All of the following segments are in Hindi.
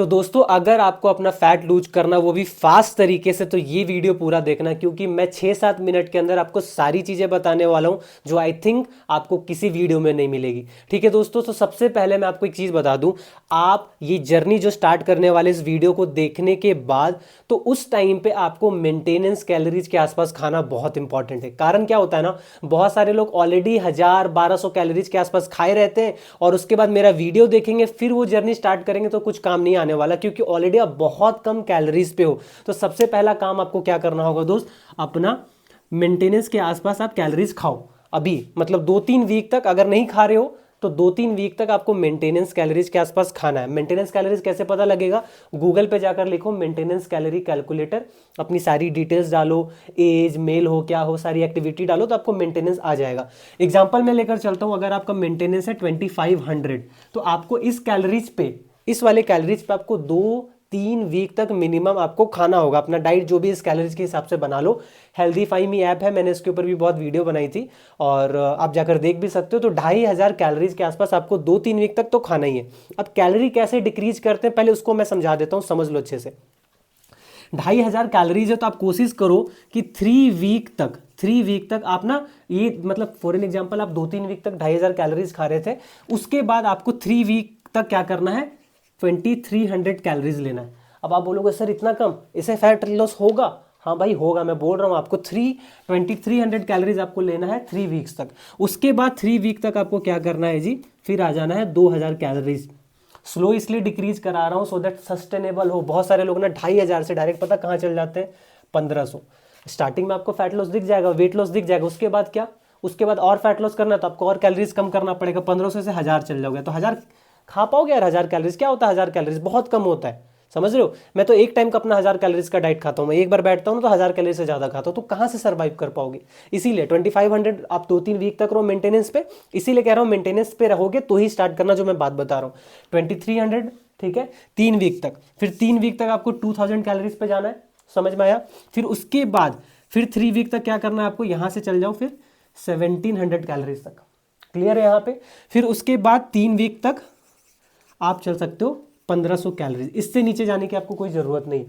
तो दोस्तों अगर आपको अपना फैट लूज करना वो भी फास्ट तरीके से, तो ये वीडियो पूरा देखना, क्योंकि मैं 6-7 मिनट के अंदर आपको सारी चीज़ें बताने वाला हूँ जो आई थिंक आपको किसी वीडियो में नहीं मिलेगी। ठीक है दोस्तों, तो सबसे पहले मैं आपको एक चीज़ बता दूँ, आप ये जर्नी जो स्टार्ट करने वाले इस वीडियो को देखने के बाद, तो उस टाइम पे आपको मेंटेनेंस कैलोरीज के आसपास खाना बहुत इंपॉर्टेंट है। कारण क्या होता है ना, बहुत सारे लोग ऑलरेडी 1000-1200 कैलोरीज के आसपास खाए रहते हैं और उसके बाद मेरा वीडियो देखेंगे, फिर वो जर्नी स्टार्ट करेंगे तो कुछ काम नहीं आने वाला, क्योंकि ऑलरेडी आप बहुत कम कैलोरीज पे हो। तो सबसे पहला काम आपको क्या करना होगा दोस्त, अपना मेंटेनेंस के आसपास आप कैलोरीज खाओ अभी, मतलब 2-3 वीक तक। अगर नहीं खा रहे हो तो 2-3 वीक तक आपको मेंटेनेंस कैलोरीज के आसपास खाना है। मेंटेनेंस कैलोरीज कैसे पता लगेगा, गूगल पे जाकर लिखो मेंटेनेंस कैलोरी कैलकुलेटर, अपनी सारी डिटेल्स डालो, एज, मेल हो क्या हो, सारी एक्टिविटी डालो तो आपको मेंटेनेंस आ जाएगा। एग्जांपल मैं लेकर चलता हूं, अगर आपका मेंटेनेंस है 2500, तो आपको इस कैलोरीज पे, इस वाले कैलोरीज पे आपको 2-3 वीक तक मिनिमम आपको खाना होगा। अपना डाइट जो भी इस कैलोरीज के हिसाब से बना लो। हेल्दी फाइमी ऐप है, मैंने इसके ऊपर भी बहुत वीडियो बनाई थी और आप जाकर देख भी सकते हो। तो 2500 कैलोरीज के आसपास आपको 2-3 वीक तक तो खाना ही है। अब कैलोरी कैसे डिक्रीज करते हैं पहले उसको मैं समझा देता हूँ, समझ लो अच्छे से। 2500 कैलोरीज है तो आप कोशिश करो कि 3 वीक तक आप ना, ये मतलब फॉर एन एग्जाम्पल आप 2-3 वीक तक 2500 कैलोरीज खा रहे थे, उसके बाद आपको 3 वीक तक क्या करना है, 2300 कैलोरीज लेना है। अब आप बोलोगे सर इतना कम, इससे फैट लॉस होगा? हाँ भाई होगा, मैं बोल रहा हूँ आपको 2300 कैलोरीज आपको लेना है 3 वीक्स तक। उसके बाद 3 वीक तक आपको क्या करना है जी, फिर आ जाना है 2000 कैलोरीज। स्लो इसलिए डिक्रीज करा रहा हूँ सो दैट सस्टेनेबल हो। बहुत सारे लोग ना 2500 से डायरेक्ट पता कहाँ चल जाते हैं, 1500। स्टार्टिंग में आपको फैट लॉस दिख जाएगा, वेट लॉस दिख जाएगा, उसके बाद क्या, उसके बाद और फैट लॉस करना है तो आपको और कैलोरीज कम करना पड़ेगा, 1500 से 1000 चल जाओगे तो 1000 खा पाओगे यार? 1000 कैलोरीज क्या होता है? 1000 कैलोरीज बहुत कम होता है, समझ रहे हो? मैं तो एक टाइम का अपना 1000 कैलोरीज का डाइट खाता हूँ, मैं एक बार बैठता हूँ तो 1000 कैलोरी से ज़्यादा खाता हूँ, तो कहाँ से सर्वाइव कर पाओगे? इसीलिए 2500 आप 2-3 वीक तक रहो मेंटेनेंस पे। इसीलिए कह रहा हूँ मेंटेनेंस पे रहोगे तो ही स्टार्ट करना, जो मैं बात बता रहा हूँ 2300, ठीक है, 3 वीक तक। फिर 3 वीक तक आपको 2000 कैलोरीज पे जाना है, समझ में आया? फिर उसके बाद फिर 3 वीक तक क्या करना है आपको, यहाँ से चल जाओ फिर 1700 कैलोरीज तक। क्लियर है यहाँ पे? फिर उसके बाद 3 वीक तक आप चल सकते हो 1500 कैलोरीज। इससे नीचे जाने की आपको कोई ज़रूरत नहीं है,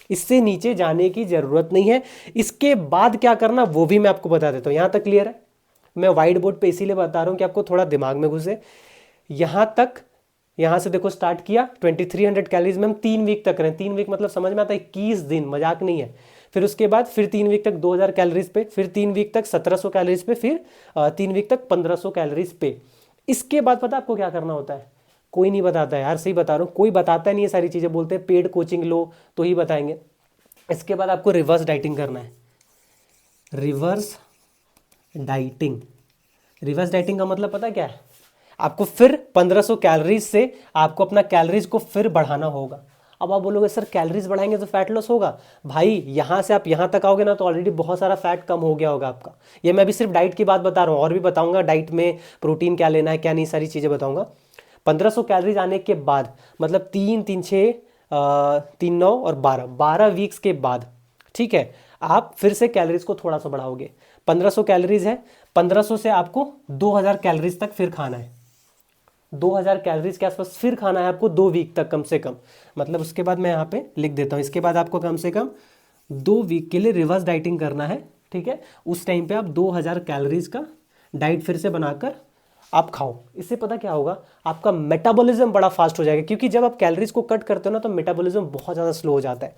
इससे नीचे जाने की ज़रूरत नहीं है। इसके बाद क्या करना वो भी मैं आपको बता देता हूँ। यहाँ तक क्लियर है? मैं वाइट बोर्ड पे इसीलिए बता रहा हूँ कि आपको थोड़ा दिमाग में घुसे। यहाँ तक, यहाँ से देखो स्टार्ट किया 2300 कैलोरीज में हम 3 वीक तक रहे। 3 वीक मतलब समझ में आता है 21 दिन, मजाक नहीं है। फिर उसके बाद फिर 3 वीक तक 2000 कैलोरीज पे, फिर 3 वीक तक 1700 कैलोरीज पे, फिर 3 वीक तक 1500 कैलोरीज पे। इसके बाद पता आपको क्या करना होता है? कोई नहीं बताता है यार, सही बता रहा हूँ, कोई बताता नहीं है सारी चीज़ें, बोलते हैं पेड कोचिंग लो तो ही बताएंगे। इसके बाद आपको रिवर्स डाइटिंग करना है। रिवर्स डाइटिंग, रिवर्स डाइटिंग का मतलब पता क्या है? आपको फिर 1500 कैलोरीज से आपको अपना कैलोरीज को फिर बढ़ाना होगा। अब आप बोलोगे सर कैलोरीज बढ़ाएंगे तो फैट लॉस होगा? भाई यहाँ से आप यहाँ तक आओगे ना तो ऑलरेडी बहुत सारा फैट कम हो गया होगा आपका। ये मैं अभी सिर्फ डाइट की बात बता रहा हूँ, और भी बताऊंगा डाइट में प्रोटीन क्या लेना है क्या नहीं, सारी चीज़ें बताऊंगा। 1500 कैलोरीज आने के बाद मतलब 3-3-6 3-9 और 12 वीक्स के बाद, ठीक है, आप फिर से कैलोरीज को थोड़ा सा बढ़ाओगे। 1500 कैलोरीज है, 1500 से आपको 2000 कैलोरीज तक फिर खाना है। 2000 कैलोरीज के आसपास फिर खाना है आपको 2 वीक तक कम से कम। मतलब उसके बाद मैं यहाँ पे लिख देता हूँ, इसके बाद आपको कम से कम 2 वीक के लिए रिवर्स डाइटिंग करना है, ठीक है। उस टाइम पे आप 2000 कैलोरीज का डाइट फिर से बनाकर आप खाओ। इससे पता क्या होगा, आपका मेटाबॉलिज्म बड़ा फास्ट हो जाएगा, क्योंकि जब आप कैलोरीज को कट करते हो ना तो मेटाबॉलिज्म बहुत ज़्यादा स्लो हो जाता है।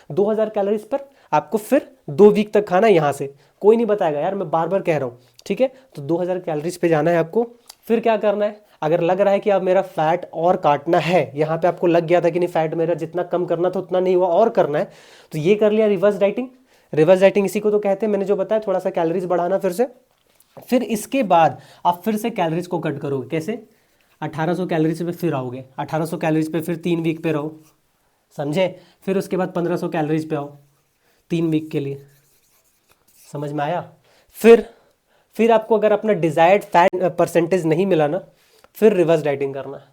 2000 कैलोरीज पर आपको फिर 2 वीक तक खाना है। यहाँ से कोई नहीं बताएगा यार, मैं बार बार कह रहा हूँ, ठीक है। तो 2000 कैलोरीज पे जाना है आपको। फिर क्या करना है, अगर लग रहा है कि अब मेरा फैट और काटना है, यहाँ पे आपको लग गया था कि नहीं फैट मेरा जितना कम करना था उतना नहीं हुआ और करना है, तो ये कर लिया रिवर्स डाइटिंग। रिवर्स डाइटिंग इसी को तो कहते हैं, मैंने जो बताया, थोड़ा सा कैलोरीज बढ़ाना फिर से। फिर इसके बाद आप फिर से कैलोरीज को कट करोगे। कैसे? 1800 कैलोरीज पे फिर आओगे, 1800 कैलोरीज पे फिर 3 वीक पे रहो, समझे। फिर उसके बाद 1500 कैलोरीज पे आओ 3 वीक के लिए, समझ में आया। फिर आपको अगर अपना डिजायर्ड फैट परसेंटेज नहीं मिला ना, फिर रिवर्स डाइटिंग करना है,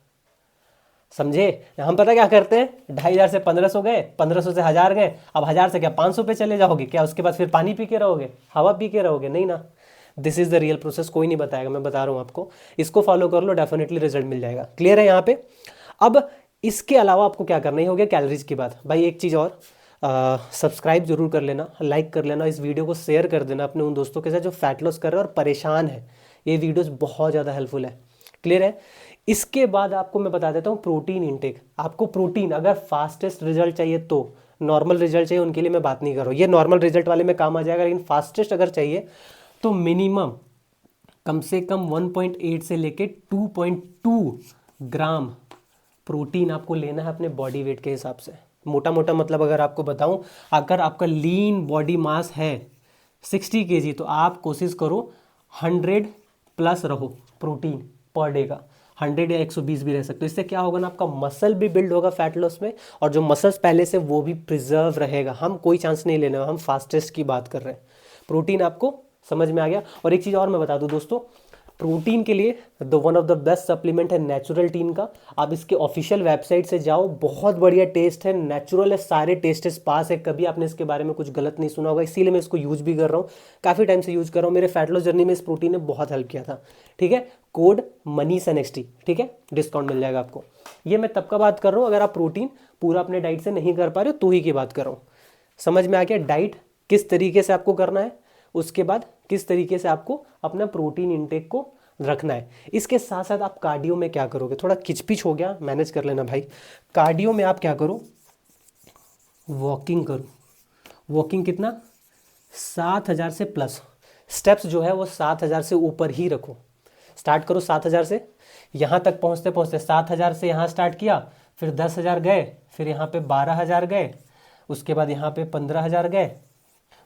समझे। हम पता क्या करते हैं, 2500 से 1500 गए, 1500 से 1000 गए, अब 1000 से क्या 500 पे चले जाओगे क्या? उसके बाद फिर पानी पी के रहोगे, हवा पी के रहोगे? नहीं ना। This is the real process, कोई नहीं बताएगा, मैं बता रहा हूँ आपको। इसको फॉलो कर लो, डेफिनेटली रिजल्ट मिल जाएगा। क्लियर है यहाँ पे? अब इसके अलावा आपको क्या करना ही हो गया कैलोरीज की बात। भाई एक चीज़ और, सब्सक्राइब जरूर कर लेना, लाइक कर लेना, इस वीडियो को शेयर कर देना अपने उन दोस्तों के साथ जो फैट लॉस कर रहे हैं और परेशान है। ये वीडियोस बहुत ज़्यादा हेल्पफुल है। क्लियर है। इसके बाद आपको मैं बता देता हूँ प्रोटीन इंटेक। आपको प्रोटीन अगर फास्टेस्ट रिजल्ट चाहिए तो, नॉर्मल रिजल्ट चाहिए उनके लिए मैं बात नहीं कर रहा हूँ, ये नॉर्मल रिजल्ट वाले में काम आ जाएगा, लेकिन फास्टेस्ट अगर चाहिए तो मिनिमम कम से कम 1.8 से लेके 2.2 ग्राम प्रोटीन आपको लेना है अपने बॉडी वेट के हिसाब से। मोटा मोटा मतलब अगर आपको बताऊं, अगर आपका लीन बॉडी मास है 60 kg तो आप कोशिश करो 100 प्लस रहो प्रोटीन पर डे का। 100 या 120 भी रह सकते हो। इससे क्या होगा ना, आपका मसल भी बिल्ड होगा फैट लॉस में, और जो मसल्स पहले से वो भी प्रिजर्व रहेगा। हम कोई चांस नहीं लेने, हम फास्टेस्ट की बात कर रहे हैं। प्रोटीन आपको समझ में आ गया। और एक चीज़ और मैं बता दूं दोस्तों, प्रोटीन के लिए one of the best supplement है नेचुरल टीन का। आप इसके ऑफिशियल वेबसाइट से जाओ, बहुत बढ़िया टेस्ट है, नेचुरल है, सारे टेस्ट पास है। कभी आपने इसके बारे में कुछ गलत नहीं सुना होगा, इसीलिए मैं इसको यूज भी कर रहा हूँ, काफ़ी टाइम से यूज कर रहा हूँ। मेरे फैट लॉस जर्नी में इस प्रोटीन ने बहुत हेल्प किया था। ठीक है, कोड मनीष NXT, ठीक है, डिस्काउंट मिल जाएगा आपको। ये मैं तब का बात कर रहा हूँ अगर आप प्रोटीन पूरा अपने डाइट से नहीं कर पा रहे हो तो ही की बात कर रहा हूँ। समझ में आ गया डाइट किस तरीके से आपको करना है, उसके बाद किस तरीके से आपको अपना प्रोटीन इंटेक को रखना है। इसके साथ साथ आप कार्डियो में क्या करोगे, थोड़ा किचपिच हो गया, मैनेज कर लेना भाई। कार्डियो में आप क्या करो, वॉकिंग करो। वॉकिंग कितना, 7000 से प्लस स्टेप्स जो है वो 7000 से ऊपर ही रखो। स्टार्ट करो 7000 से, यहाँ तक पहुँचते पहुँचते 7000 से यहाँ स्टार्ट किया, फिर 10,000 गए, फिर यहाँ पे 12,000 गए, उसके बाद यहाँ पे 15,000 गए,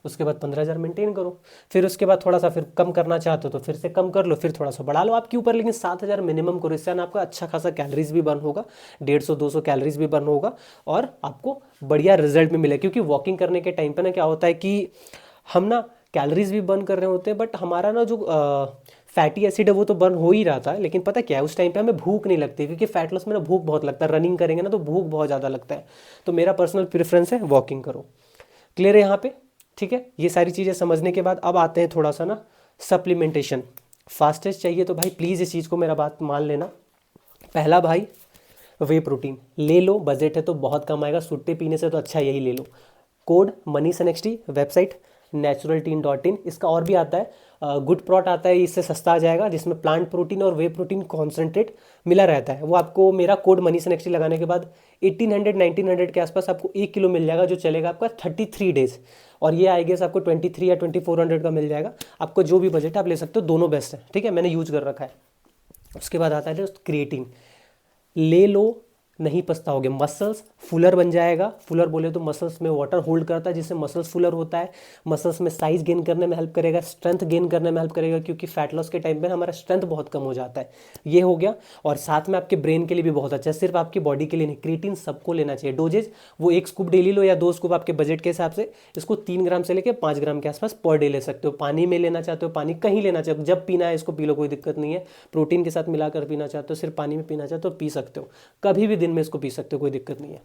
उसके बाद 15,000 मेंटेन करो। फिर उसके बाद थोड़ा सा फिर कम करना चाहते हो तो फिर से कम कर लो, फिर थोड़ा सा बढ़ा लो आपके ऊपर, लेकिन 7000 मिनिमम करो। इससे ना आपका अच्छा खासा कैलोरीज भी बर्न होगा, 150-200 कैलोरीज भी बर्न होगा, और आपको बढ़िया रिजल्ट भी मिलेगा। क्योंकि वॉकिंग करने के टाइम पे ना क्या होता है कि हम ना कैलोरीज भी बर्न कर रहे होते हैं, बट हमारा ना जो फैटी एसिड है वो तो बर्न हो ही रहा था, लेकिन पता क्या है, उस टाइम पे हमें भूख नहीं लगती, क्योंकि फैट लॉस में ना भूख बहुत लगता है। रनिंग करेंगे ना तो भूख बहुत ज़्यादा लगता है। तो मेरा पर्सनल प्रेफरेंस है वॉकिंग करो। क्लियर है यहाँ पे, ठीक है। ये सारी चीज़ें समझने के बाद अब आते हैं थोड़ा सा ना सप्लीमेंटेशन। फास्टेस्ट चाहिए तो भाई प्लीज़ इस चीज़ को मेरा बात मान लेना। पहला भाई वे प्रोटीन ले लो, बजट है तो बहुत कम आएगा, सुट्टे पीने से तो अच्छा यही ले लो। Code Manish NXT, website naturalteen.in। इसका और भी आता है, गुड प्रोट आता है, इससे सस्ता आ जाएगा, जिसमें प्लांट प्रोटीन और वे प्रोटीन कॉन्सेंट्रेट मिला रहता है। वो आपको मेरा कोड मनीष NXT लगाने के बाद 1800-1900 के आसपास आपको 1 किलो मिल जाएगा, जो चलेगा आपका 33 डेज। और ये आई गेस आपको 23 या 2400 का मिल जाएगा। आपको जो भी बजट है आप ले सकते हो, दोनों बेस्ट है, ठीक है, मैंने यूज कर रखा है। उसके बाद आता है दोस्त क्रिएटिन, ले लो, नहीं पछताओगे। मसल्स फुलर बन जाएगा। फुलर बोले तो मसल्स में वाटर होल्ड करता है, जिससे मसल्स फुलर होता है। मसल्स में साइज गेन करने में हेल्प करेगा, स्ट्रेंथ गेन करने में हेल्प करेगा, क्योंकि फैट लॉस के टाइम पे हमारा स्ट्रेंथ बहुत कम हो जाता है। ये हो गया। और साथ में आपके ब्रेन के लिए भी बहुत अच्छा है, सिर्फ आपकी बॉडी के लिए नहीं। क्रिएटिन सबको लेना चाहिए। डोजेज वो 1 स्कूप डेली लो या 2 स्कूप आपके बजट के हिसाब से। इसको 3 ग्राम से लेकर 5 ग्राम के आसपास पर डे ले सकते हो। पानी में लेना चाहते हो, पानी कहीं लेना चाहते हो, जब पीना है इसको पी लो, कोई दिक्कत नहीं है। प्रोटीन के साथ मिलाकर पीना चाहते हो, सिर्फ पानी में पीना चाहते हो, पी सकते हो, कभी भी दिन में इसको पी सकते हो, कोई दिक्कत नहीं है।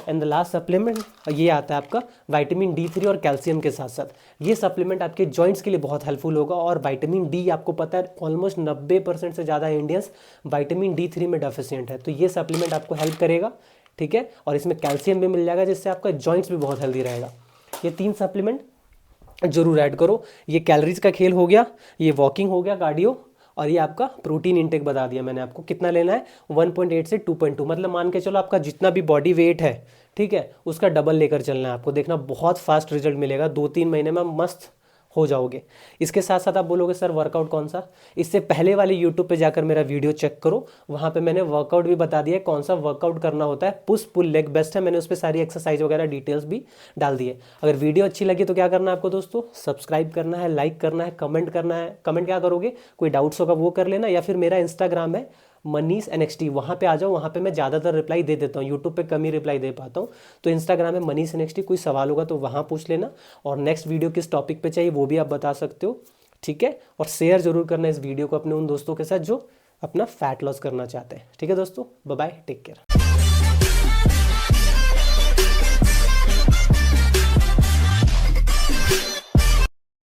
एंड द लास्ट सप्लीमेंट ये आता है आपका विटामिन D3 और कैल्शियम के साथ साथ। ये सप्लीमेंट आपके जॉइंट्स के लिए बहुत हेल्पफुल होगा। और विटामिन D आपको पता है ऑलमोस्ट 90% से ज़्यादा इंडियंस विटामिन D3 में डेफिशिएंट है, तो ये सप्लीमेंट आपको हेल्प करेगा, ठीक है। और इसमें कैल्शियम भी मिल जाएगा, जिससे आपका जॉइंट्स भी बहुत हेल्दी रहेगा। ये 3 सप्लीमेंट जरूर ऐड करो। ये कैलोरीज का खेल हो गया, ये वॉकिंग हो गया, कार्डियो, और ये आपका प्रोटीन इंटेक बता दिया मैंने आपको कितना लेना है, 1.8 से 2.2। मतलब मान के चलो आपका जितना भी बॉडी वेट है, ठीक है, उसका डबल लेकर चलना है आपको। देखना बहुत फास्ट रिजल्ट मिलेगा, 2-3 महीने में मस्त हो जाओगे। इसके साथ साथ आप बोलोगे सर वर्कआउट कौन सा, इससे पहले वाले यूट्यूब पे जाकर मेरा वीडियो चेक करो, वहाँ पे मैंने वर्कआउट भी बता दिया है, कौन सा वर्कआउट करना होता है। पुश पुल लेग बेस्ट है, मैंने उस पर सारी एक्सरसाइज वगैरह डिटेल्स भी डाल दी है। अगर वीडियो अच्छी लगी तो क्या करना है आपको दोस्तों, सब्सक्राइब करना है, लाइक करना है, कमेंट करना है। कमेंट क्या करोगे, कोई डाउट्स होगा वो कर लेना, या फिर मेरा इंस्टाग्राम है मनीष NXT, वहाँ पे आ जाओ, वहाँ पे मैं ज़्यादातर रिप्लाई दे देता हूँ, यूट्यूब पे कम ही रिप्लाई दे पाता हूँ। तो इंस्टाग्राम है मनीष NXT, कोई सवाल होगा तो वहाँ पूछ लेना। और नेक्स्ट वीडियो किस टॉपिक पे चाहिए वो भी आप बता सकते हो, ठीक है। और शेयर जरूर करना इस वीडियो को अपने उन दोस्तों के साथ जो अपना फैट लॉस करना चाहते हैं, ठीक है दोस्तों। Bye bye, take care.